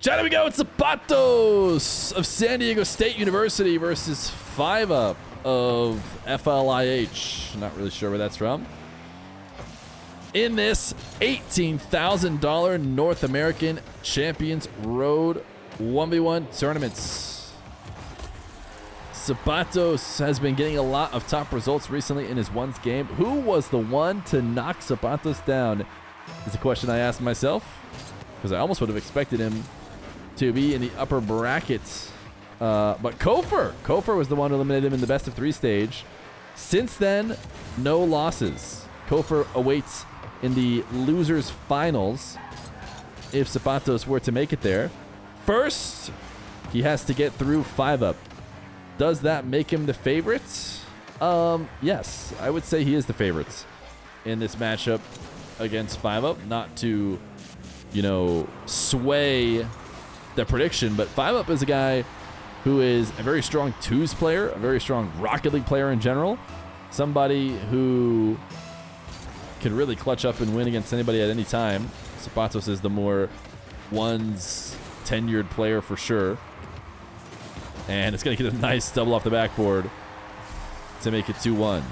Chat, we go. It's Zapatos of San Diego State University versus Fiv3up of FLIH. Not really sure where that's from. In this $18,000 North American Champions Road 1v1 tournaments. Zapatos has been getting a lot of top results recently in his ones game. Who was the one to knock Zapatos down? Is a question I asked myself, because I almost would have expected him to be in the upper brackets. But Kofer was the one who eliminated him in the best of 3 stage. Since then, no losses. Kofer awaits in the losers finals if Zapatos were to make it there. First, he has to get through Fiv3up. Does that make him the favorite? Yes, I would say he is the favorite in this matchup against Fiv3up. Not to, sway the prediction, but Fiv3up is a guy who is a very strong twos player, a very strong Rocket League player in general. Somebody who can really clutch up and win against anybody at any time. Zapatos is the more ones tenured player for sure. And it's going to get a nice double off the backboard to make it 2-1.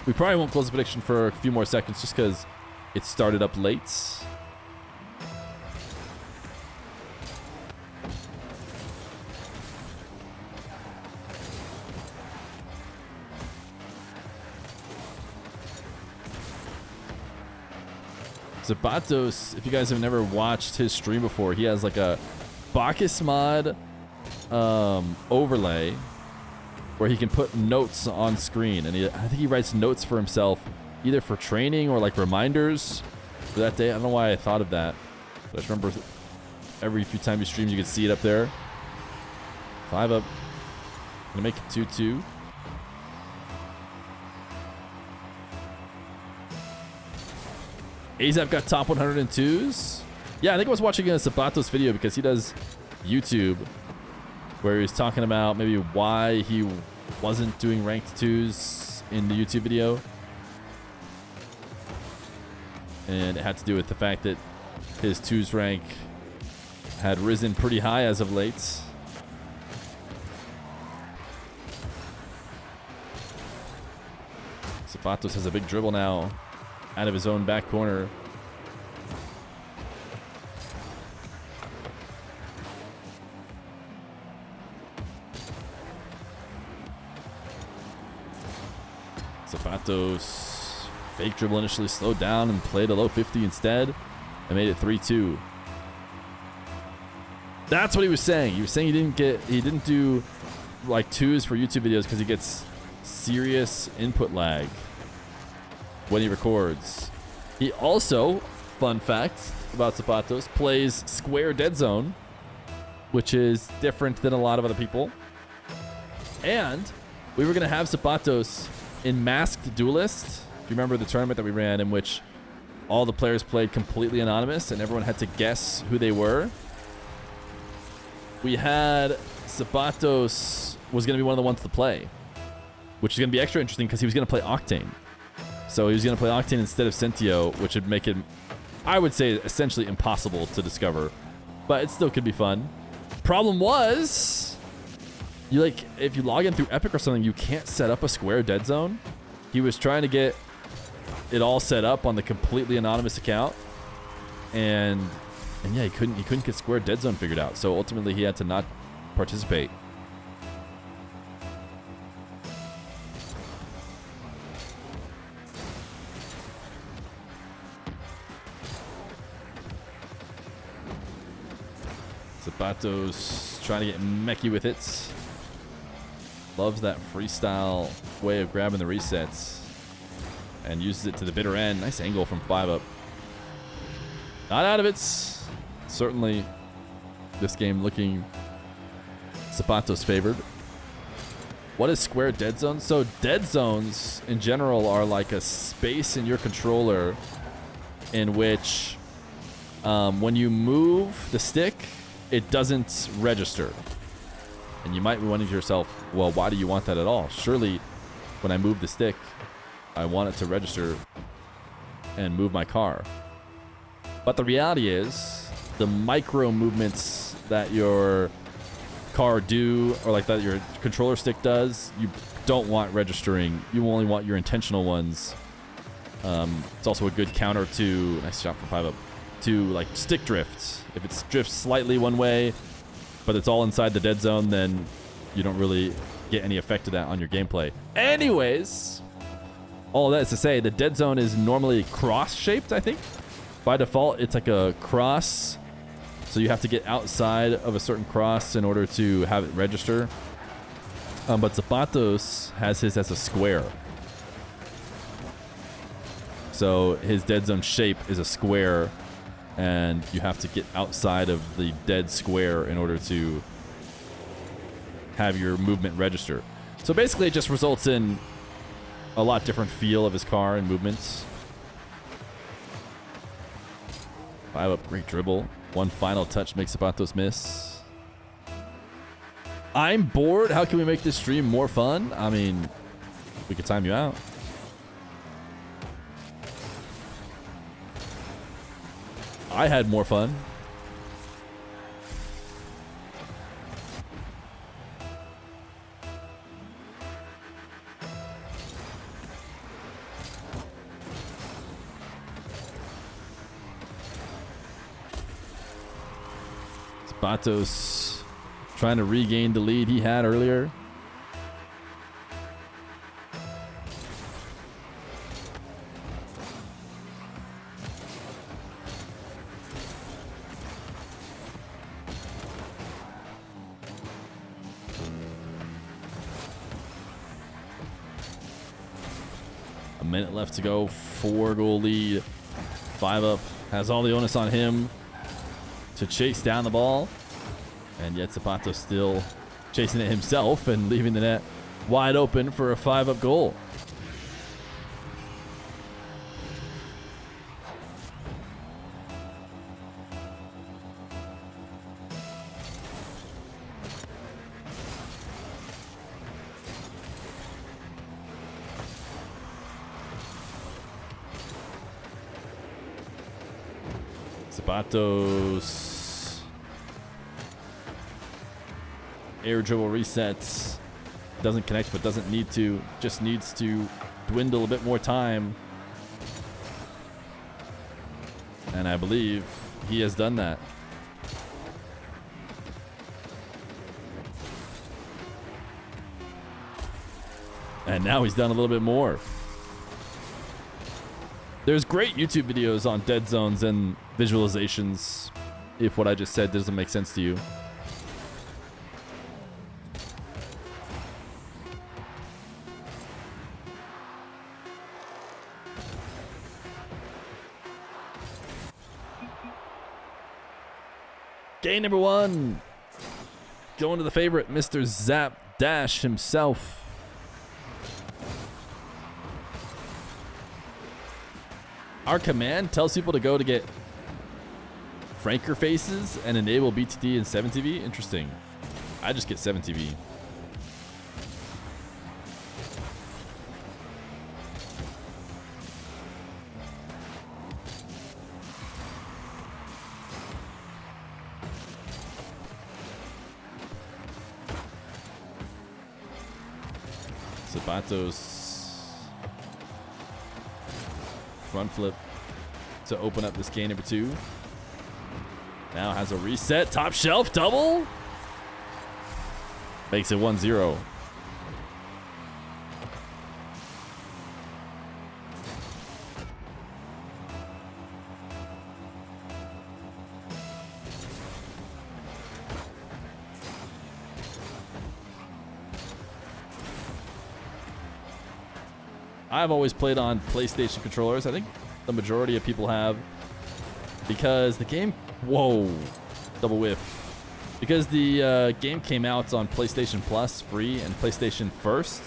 We probably won't close the prediction for a few more seconds just because it started up late. Zapatos, if you guys have never watched his stream before, he has like a Bacchus mod overlay where he can put notes on screen, and I think he writes notes for himself either for training or like reminders for that day. I don't know why I thought of that, but I just remember every few times he streams you can see it up there. Fiv3up gonna make it 2-2. aZap got top 102s. Yeah, I think I was watching a Zapatos video because he does YouTube where he was talking about maybe why he wasn't doing ranked 2s in the YouTube video. And it had to do with the fact that his 2s rank had risen pretty high as of late. Zapatos has a big dribble now out of his own back corner. Zapatos fake dribble initially, slowed down and played a low 50 instead and made it 3-2. That's what he was saying. He was saying he didn't do like 2s for YouTube videos because he gets serious input lag when he records. He also, fun fact about Zapatos, plays square dead zone, which is different than a lot of other people. And we were going to have Zapatos in Masked Duelist. Do you remember the tournament that we ran in which all the players played completely anonymous and everyone had to guess who they were? We had Zapatos was going to be one of the ones to play, which is going to be extra interesting because he was going to play Octane. So he was going to play Octane instead of Centio, which would make it, I would say, essentially impossible to discover. But it still could be fun. Problem was, if you log in through Epic or something, you can't set up a square dead zone. He was trying to get it all set up on the completely anonymous account, and yeah, he couldn't get square dead zone figured out. So ultimately, he had to not participate. Zapatos trying to get mechy with it. Loves that freestyle way of grabbing the resets and uses it to the bitter end. Nice angle from Fiv3up. Not out of it. Certainly this game looking Zapatos favored. What is square dead zone? So dead zones in general are like a space in your controller in which when you move the stick, it doesn't register. And you might be wondering to yourself, well, why do you want that at all? Surely when I move the stick, I want it to register and move my car. But the reality is the micro movements that your car do, or like that your controller stick does, you don't want registering. You only want your intentional ones. It's also a good counter to, nice shot from Fiv3up, to like stick drifts. If it drifts slightly one way, but it's all inside the dead zone, then you don't really get any effect of that on your gameplay. Anyways, all that is to say, the dead zone is normally cross-shaped, I think. By default, it's like a cross, so you have to get outside of a certain cross in order to have it register. But aZapatos has his as a square. So his dead zone shape is a square, and you have to get outside of the dead square in order to have your movement register. So basically it just results in a lot different feel of his car and movements. Fiv3up, great dribble. One final touch makes aZapatos miss. I'm bored. How can we make this stream more fun? I mean, we could time you out. I had more fun. aZapatos trying to regain the lead he had earlier. A minute left to go. 4-goal lead. Fiv3up has all the onus on him to chase down the ball. And yet aZapatos still chasing it himself and leaving the net wide open for a Fiv3up goal. aZapatos. Air dribble resets. Doesn't connect, but doesn't need to. Just needs to dwindle a bit more time. And I believe he has done that. And now he's done a little bit more. There's great YouTube videos on dead zones and visualizations, if what I just said doesn't make sense to you. Game number 1. Going to the favorite, Mr. Zap Dash himself. Our command tells people to go to get Franker faces and enable BTD and 7TV. Interesting. I just get 7TV. aZapatos front flip to open up this game number 2. Now has a reset. Top shelf double. Makes it 1-0. I've always played on PlayStation controllers. I think the majority of people have, because the game, whoa, double whiff. Because the game came out on PlayStation Plus free and PlayStation first.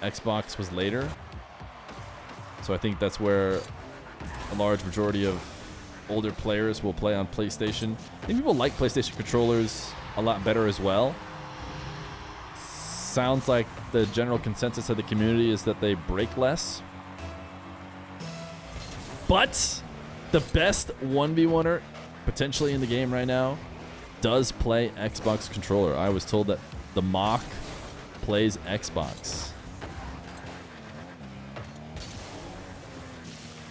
Xbox was later. So I think that's where a large majority of older players will play on PlayStation. I think people like PlayStation controllers a lot better as well. Sounds like the general consensus of the community is that they break less. But the best 1v1er potentially in the game right now does play Xbox controller. I was told that the mock plays Xbox.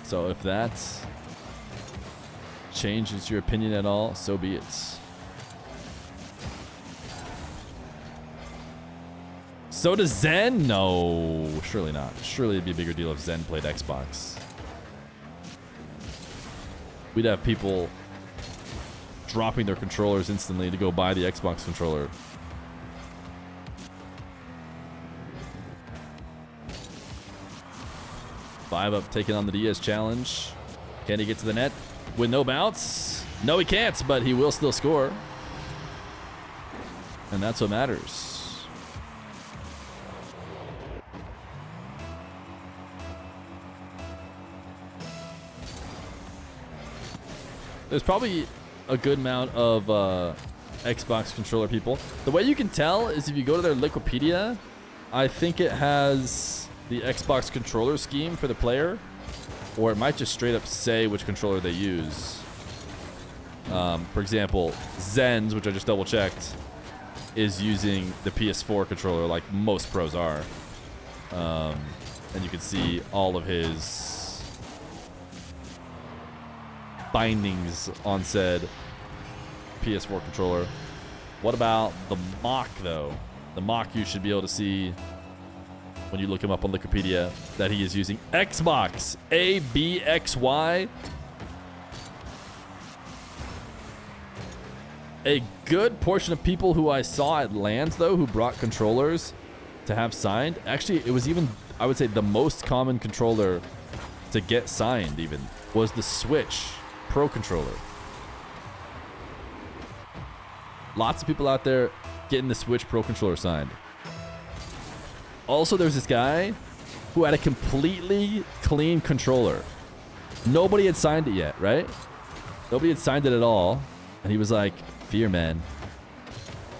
So if that changes your opinion at all, so be it. So does Zen? No, surely not. Surely it'd be a bigger deal if Zen played Xbox. We'd have people dropping their controllers instantly to go buy the Xbox controller. Fiv3up taking on the DS challenge. Can he get to the net with no bounce? No, he can't, but he will still score. And that's what matters. There's probably a good amount of Xbox controller people. The way you can tell is if you go to their Wikipedia, I think it has the Xbox controller scheme for the player, or it might just straight up say which controller they use. For example, Zen's, which I just double checked, is using the PS4 controller like most pros are. And you can see all of his bindings on said PS4 controller. What about the mock though? The mock, you should be able to see when you look him up on Wikipedia that he is using Xbox ABXY. A good portion of people who I saw at LANs though who brought controllers to have signed, actually it was even, I would say the most common controller to get signed even was the Switch Pro controller. Lots of people out there getting the Switch Pro controller signed. Also, there's this guy who had a completely clean controller. Nobody had signed it yet, right? Nobody had signed it at all. And he was like, Feer, man,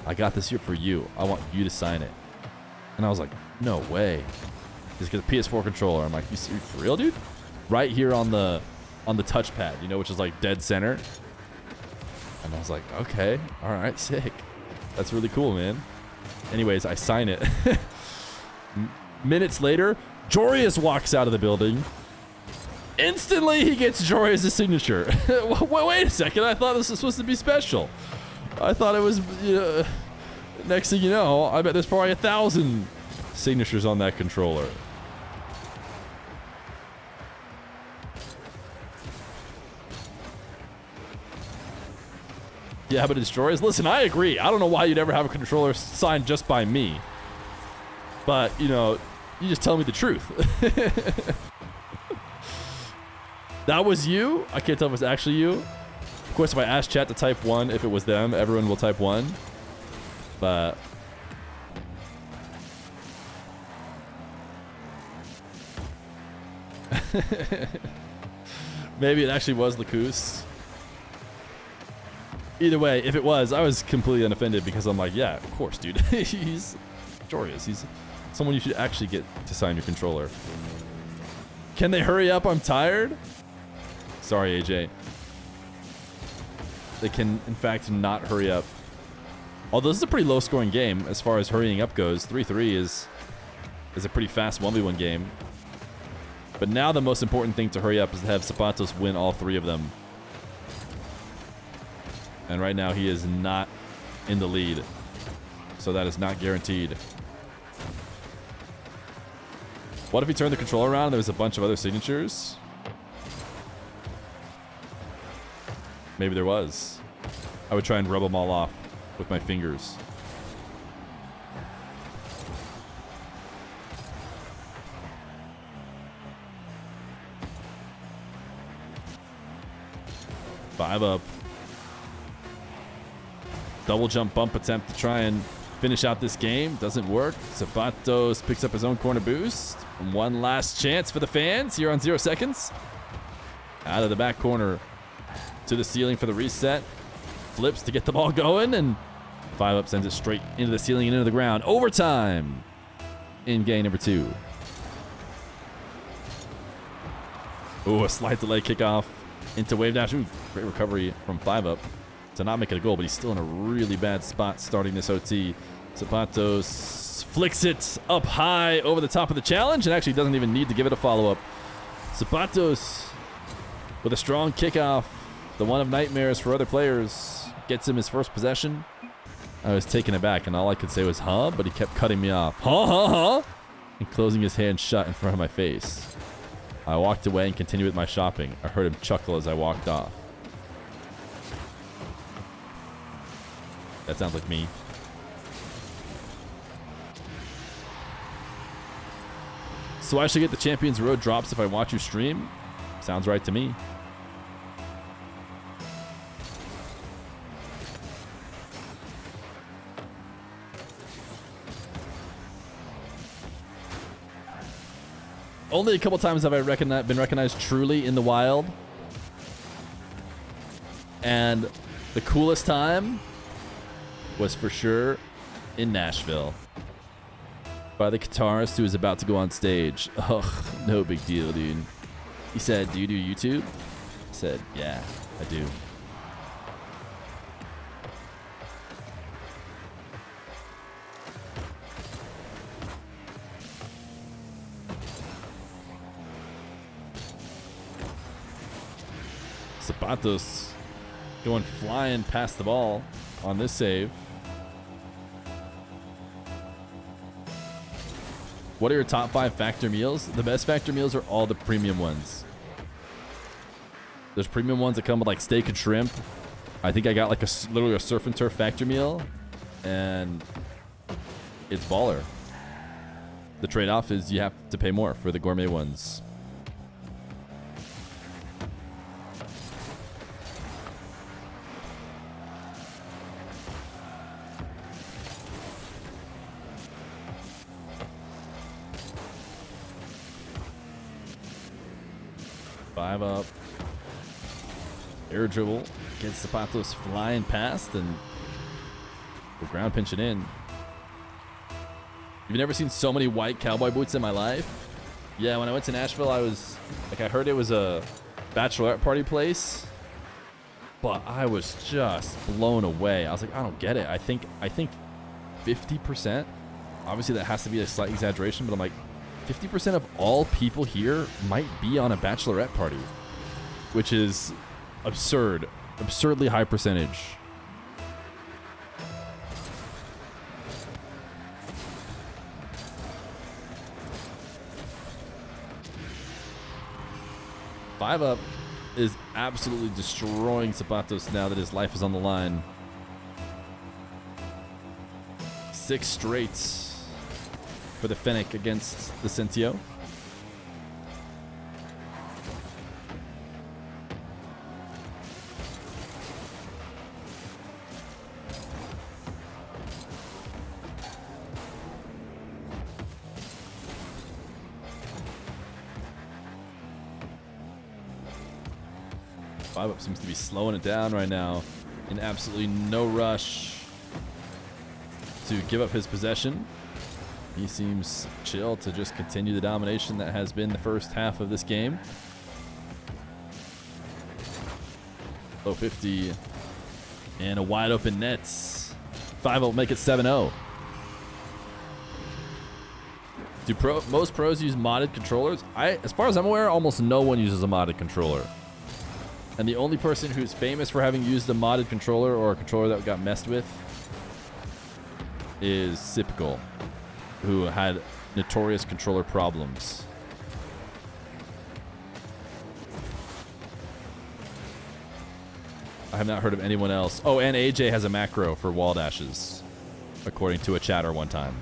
I got this here for you. I want you to sign it. And I was like, no way. Just get a PS4 controller. I'm like, you for real, dude? Right here on the touchpad, you know, which is like dead center. And I was like, okay, all right, sick. That's really cool, man. Anyways, I sign it. Minutes later, Jorius walks out of the building. Instantly, he gets Jorius' signature. Wait a second, I thought this was supposed to be special. I thought it was, next thing you know, I bet there's probably 1,000 signatures on that controller. Yeah, but it's Jorius. Listen, I agree. I don't know why you'd ever have a controller signed just by me. But, you know, you just tell me the truth. That was you? I can't tell if it was actually you. Of course, if I ask chat to type 1, if it was them, everyone will type 1. But... maybe it actually was Lacus. Either way, if it was, I was completely unoffended because I'm like, yeah, of course, dude. He's Jorius. He's someone you should actually get to sign your controller. Can they hurry up? I'm tired. Sorry, AJ. They can, in fact, not hurry up. Although this is a pretty low-scoring game as far as hurrying up goes. 3-3 is a pretty fast 1v1 game. But now the most important thing to hurry up is to have aZapatos win all 3 of them. And right now he is not in the lead. So that is not guaranteed. What if he turned the controller around and there was a bunch of other signatures? Maybe there was. I would try and rub them all off with my fingers. Fiv3up. Double jump bump attempt to try and finish out this game. Doesn't work. aZapatos picks up his own corner boost. One last chance for the fans here on 0 seconds. Out of the back corner to the ceiling for the reset. Flips to get the ball going, and Fiv3up sends it straight into the ceiling and into the ground. Overtime in game number 2. Ooh, a slight delay kickoff. into wave dash. Ooh, great recovery from Fiv3up to not make it a goal, but he's still in a really bad spot starting this OT. aZapatos flicks it up high over the top of the challenge and actually doesn't even need to give it a follow-up. aZapatos with a strong kickoff, the one of nightmares for other players, gets him his first possession. I was taken aback, and all I could say was, huh? But he kept cutting me off. Huh? And closing his hand shut in front of my face. I walked away and continued with my shopping. I heard him chuckle as I walked off. That sounds like me. So I should get the Champions Road drops if I watch you stream? Sounds right to me. Only a couple times have I been recognized truly in the wild. And the coolest time was for sure in Nashville. By the guitarist who was about to go on stage. Ugh, no big deal, dude. He said, do you do YouTube? I said, yeah, I do. aZapatos going flying past the ball on this save. What are your top 5 factor meals? The best factor meals are all the premium ones. There's premium ones that come with like steak and shrimp. I think I got like literally a surf and turf factor meal, and it's baller. The trade-off is you have to pay more for the gourmet ones. Fiv3up. Air dribble. Gets aZapatos flying past and we'll ground pinch it in. You've never seen so many white cowboy boots in my life? Yeah, when I went to Nashville, I was like, I heard it was a bachelorette party place, but I was just blown away. I was like, I don't get it. I think 50%. Obviously, that has to be a slight exaggeration, but I'm like, 50% of all people here might be on a bachelorette party, which is absurd. Absurdly high percentage. Fiv3up is absolutely destroying aZapatos now that his life is on the line. 6 straight for the Fennec against the Sentio. Fiv3up seems to be slowing it down right now, in absolutely no rush to give up his possession. He seems chill to just continue the domination that has been the first half of this game. Low 50 and a wide open net. Fiv3up will make it 7-0. Do most pros use modded controllers? As far as I'm aware, almost no one uses a modded controller. And the only person who's famous for having used a modded controller or a controller that got messed with is Sipical, who had notorious controller problems. I have not heard of anyone else. Oh, and AJ has a macro for wall dashes, according to a chatter one time.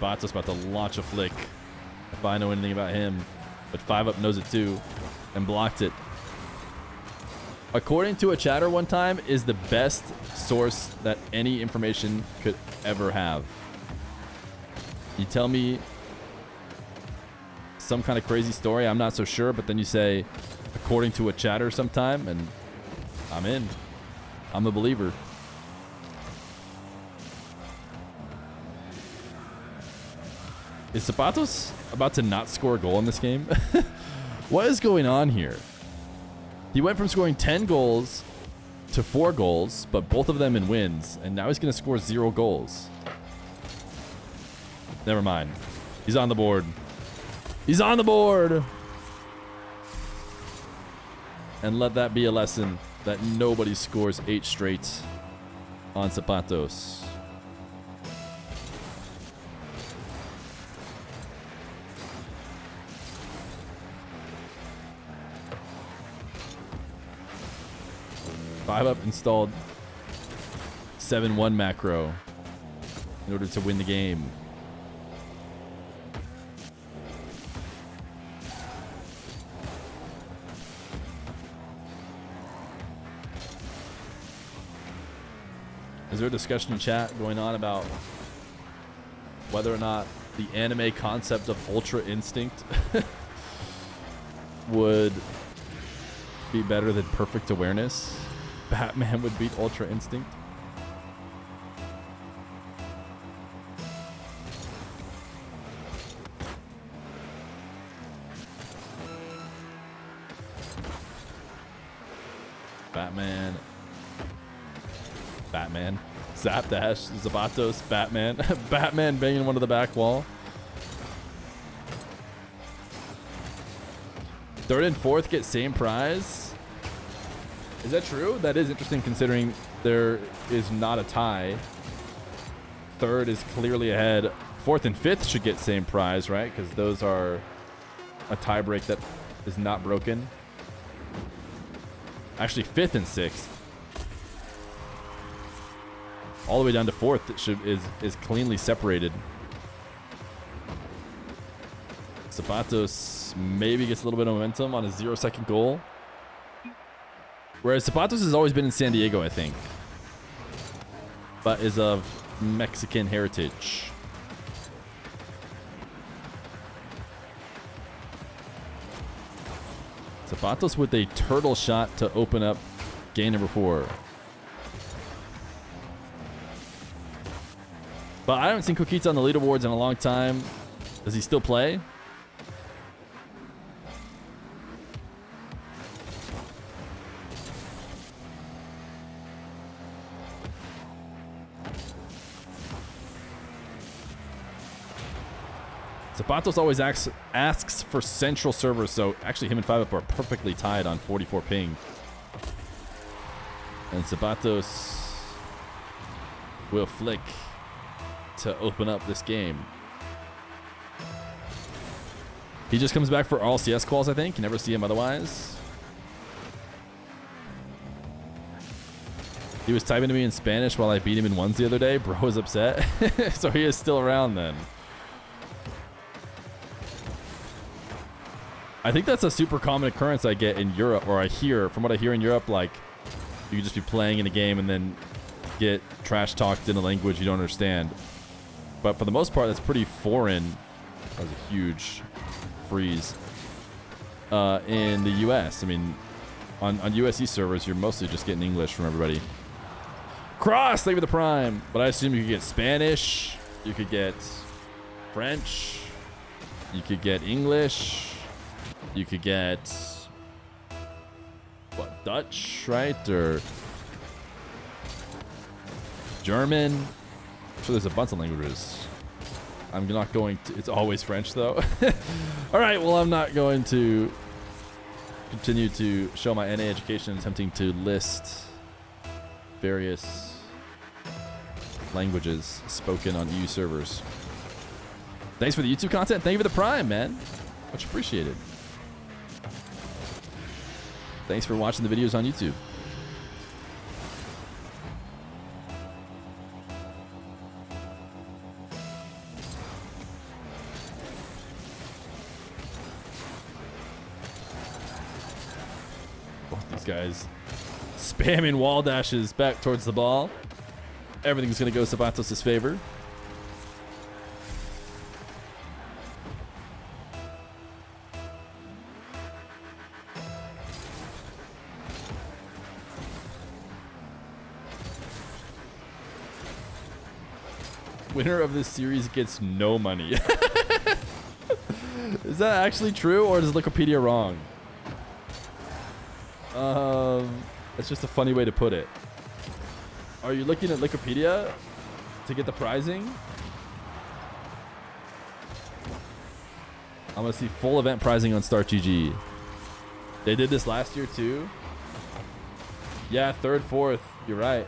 aZapatos about to launch a flick, if I know anything about him, but Fiv3up knows it too and blocked it. According to a chatter one time, is the best source that any information could ever have. You tell me some kind of crazy story. I'm not so sure, but then you say, according to a chatter sometime, and I'm in. I'm a believer. Is Zapatos about to not score a goal in this game? What is going on here? He went from scoring 10 goals to 4 goals, but both of them in wins, and now he's going to score 0 goals. Never mind. He's on the board. He's on the board! And let that be a lesson that nobody scores 8 straight on Zapatos. Fiv3up installed 7-1 macro in order to win the game. Is there a discussion in chat going on about whether or not the anime concept of Ultra Instinct would be better than Perfect Awareness? Batman would beat Ultra Instinct? Batman. Zap Dash, Zapatos, Batman. Batman banging one to the back wall. Third and fourth get same prize. Is that true? That is interesting considering there is not a tie. Third is clearly ahead. Fourth and fifth should get same prize, right? Because those are a tie break that is not broken. Actually, fifth and sixth, all the way down to fourth, is cleanly separated. Zapatos maybe gets a little bit of momentum on a 0-second goal. Whereas Zapatos has always been in San Diego, I think, but is of Mexican heritage. Zapatos with a turtle shot to open up game number 4. But I haven't seen Coquita on the leaderboards in a long time. Does he still play? Zapatos always asks for central servers, so actually him and Fiv3up are perfectly tied on 44 ping. And Zapatos will flick to open up this game. He just comes back for all CS calls, I think. You never see him otherwise. He was typing to me in Spanish while I beat him in ones the other day. Bro was upset. So he is still around then. I think that's a super common occurrence I get in Europe, or I hear, from what I hear in Europe, like you can just be playing in a game and then get trash talked in a language you don't understand. But for the most part, that's pretty foreign. That was a huge freeze in the US. I mean, on USC servers, you're mostly just getting English from everybody. Cross, thank you for the prime. But I assume you could get Spanish, you could get French, you could get English, you could get what, Dutch, right? Or German. So there's a bunch of languages. I'm not going to, it's always French though. All right, well, I'm not going to continue to show my NA education attempting to list various languages spoken on EU servers. Thanks for the YouTube content. Thank you for the prime, man. Much appreciated. Thanks for watching the videos on YouTube. Both these guys spamming wall dashes back towards the ball. Everything's going to go Zapatos' favor. Winner of this series gets no money. Is that actually true, or is Wikipedia wrong? That's just a funny way to put it. Are you looking at Wikipedia to get the pricing? I'm gonna see full event pricing on StartGG. They did this last year too. Yeah, third, fourth. You're right.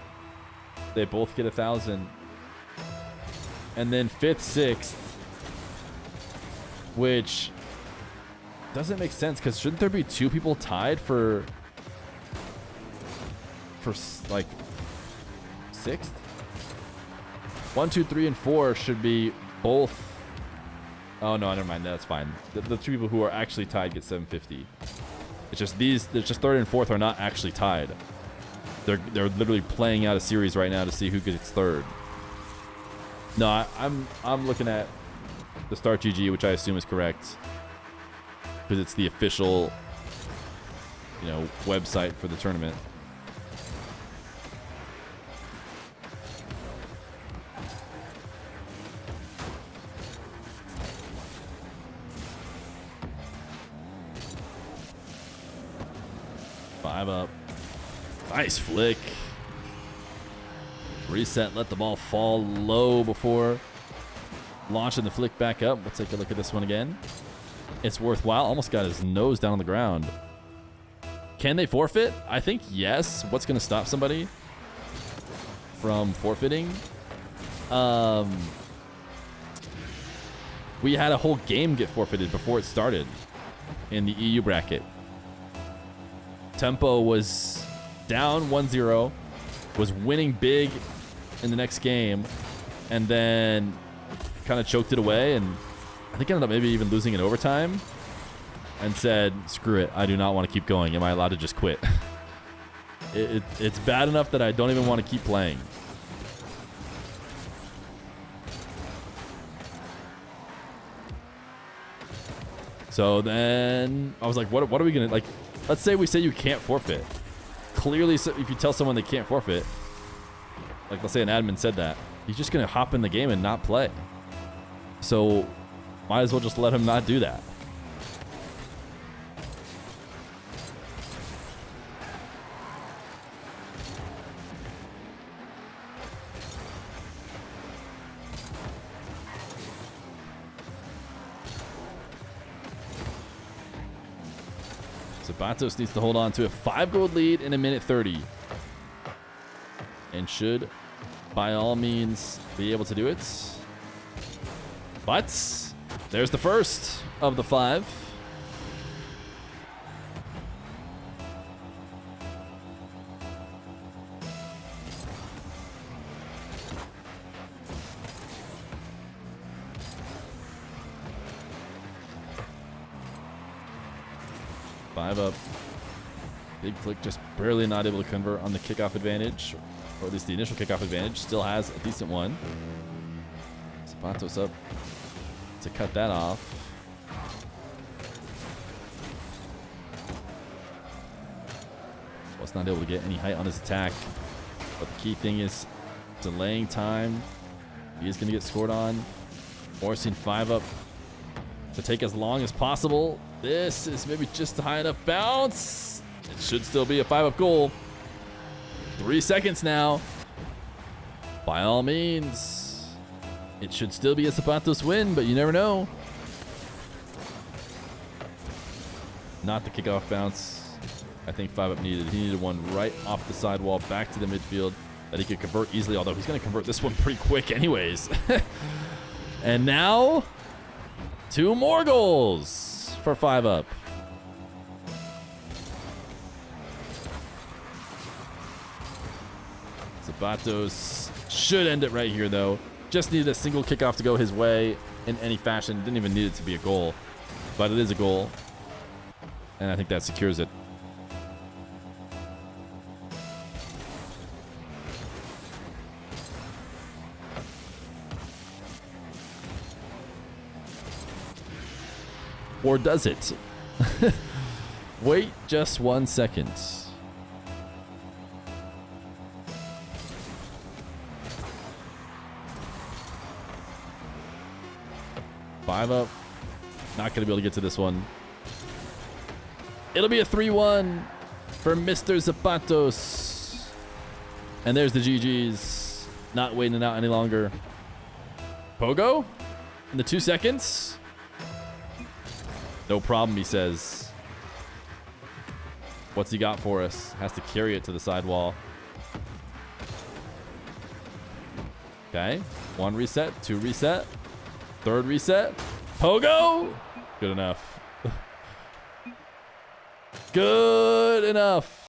They both get 1,000. And then fifth, sixth, which doesn't make sense because shouldn't there be 2 people tied for like sixth? 1, 2, 3, and 4 should be both. Oh no, never mind. That's fine. The 2 people who are actually tied get 750. It's just third and fourth are not actually tied. They're literally playing out a series right now to see who gets third. No, I'm looking at the StartGG, which I assume is correct, because it's the official, website for the tournament. Fiv3up. Nice flick. Reset, let the ball fall low before launching the flick back up. We'll take a look at this one again. It's worthwhile. Almost got his nose down on the ground. Can they forfeit? I think yes. What's going to stop somebody from forfeiting? We had a whole game get forfeited before it started in the EU bracket. Tempo was down 1-0, was winning big in the next game, and then kind of choked it away, and I think ended up maybe even losing in overtime, and said, screw it, I do not want to keep going. Am I allowed to just quit? It's bad enough that I don't even want to keep playing. So then I was like, what are we going to, like, let's say we say you can't forfeit. Clearly, if you tell someone they can't forfeit, like let's say an admin said that, he's just going to hop in the game and not play. So might as well just let him not do that. aZapatos needs to hold on to a 5-gold lead in a minute 30. And should, by all means, be able to do it. But there's the first of the 5. Fiv3up. Big flick, just barely not able to convert on the kickoff advantage, or at least the initial kickoff advantage. Still has a decent one. aZapatos up to cut that off. Was not able to get any height on his attack, but the key thing is delaying time. He is going to get scored on, forcing Fiv3up to take as long as possible. This is maybe just a high enough bounce. It should still be a Fiv3up goal. 3 seconds now. By all means, it should still be a aZapatos win, but you never know. Not the kickoff bounce I think Fiv3up needed. He needed one right off the sidewall back to the midfield that he could convert easily, although he's going to convert this one pretty quick anyways. And now, 2 more goals for Fiv3up. aZapatos should end it right here, though. Just needed a single kickoff to go his way in any fashion. Didn't even need it to be a goal, but it is a goal, and I think that secures it. Or does it? Wait just 1 second. Fiv3up. Not going to be able to get to this one. It'll be a 3-1 for Mr. aZapatos. And there's the GGs. Not waiting it out any longer. Pogo? In the 2 seconds? No problem, he says. What's he got for us? Has to carry it to the sidewall. Okay. 1 reset, 2 reset, 3rd reset. Pogo! Good enough. Good enough.